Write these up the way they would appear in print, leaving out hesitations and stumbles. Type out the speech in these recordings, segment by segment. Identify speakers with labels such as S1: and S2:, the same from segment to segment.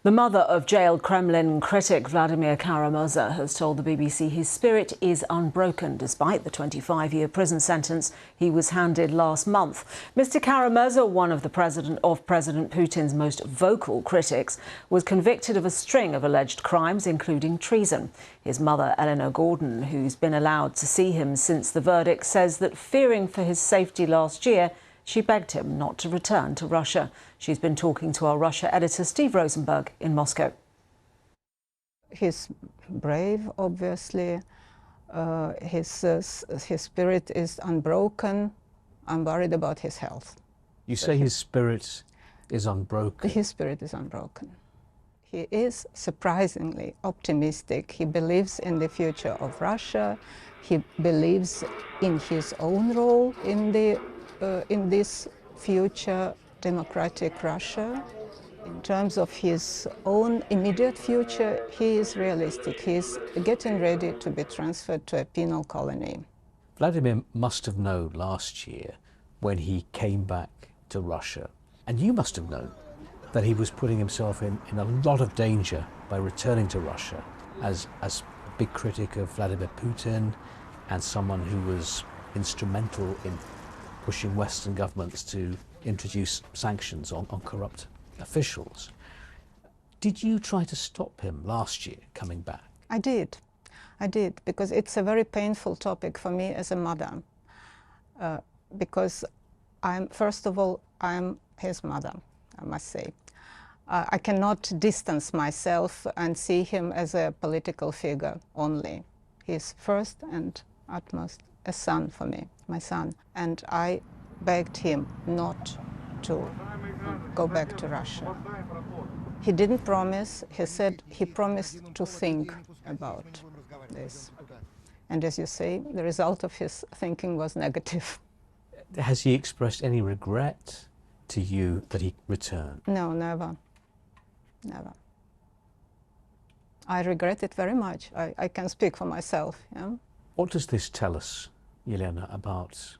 S1: The mother of jailed Kremlin critic Vladimir Kara-Murza has told the BBC his spirit is unbroken despite the 25-year prison sentence he was handed last month. Mr. Kara-Murza, one of President Putin's most vocal critics, was convicted of a string of alleged crimes, including treason. His mother, Elena Gordon, who's been allowed to see him since the verdict, says that fearing for his safety last year, she begged him not to return to Russia. She's been talking to our Russia editor, Steve Rosenberg, in Moscow.
S2: He's brave, obviously. His spirit is unbroken. I'm worried about his health.
S3: You say his spirit is unbroken?
S2: His spirit is unbroken. He is surprisingly optimistic. He believes in the future of Russia. He believes in his own role in this future democratic Russia. In terms of his own immediate future, he is realistic. He is getting ready to be transferred to a penal colony.
S3: Vladimir must have known last year when he came back to Russia, and you must have known that he was putting himself in a lot of danger by returning to Russia as a big critic of Vladimir Putin and someone who was instrumental in pushing Western governments to introduce sanctions on corrupt officials. Did you try to stop him last year coming back?
S2: I did, because it's a very painful topic for me as a mother. Because first of all, I'm his mother, I must say. I cannot distance myself and see him as a political figure only. He's first and utmost a son for me, my son. And I begged him not to go back to Russia. He didn't promise. He said he promised to think about this. And as you say, the result of his thinking was negative.
S3: Has he expressed any regret to you that he returned?
S2: No, never. Never. I regret it very much. I can speak for myself. Yeah?
S3: What does this tell us, Elena, about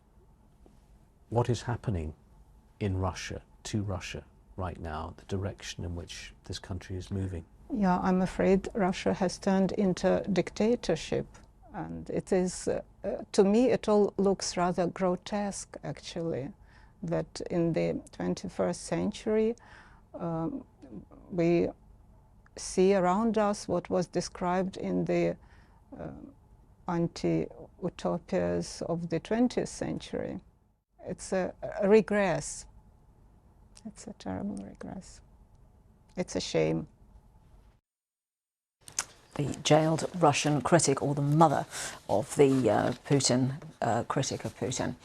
S3: what is happening in Russia, to Russia right now, the direction in which this country is moving?
S2: Yeah, I'm afraid Russia has turned into dictatorship. And it is, to me, it all looks rather grotesque, actually, that in the 21st century, we see around us what was described in the anti-utopias of the 20th century. It's a regress. It's a terrible regress. It's a shame.
S1: The jailed Russian critic, or the mother of the critic of Putin.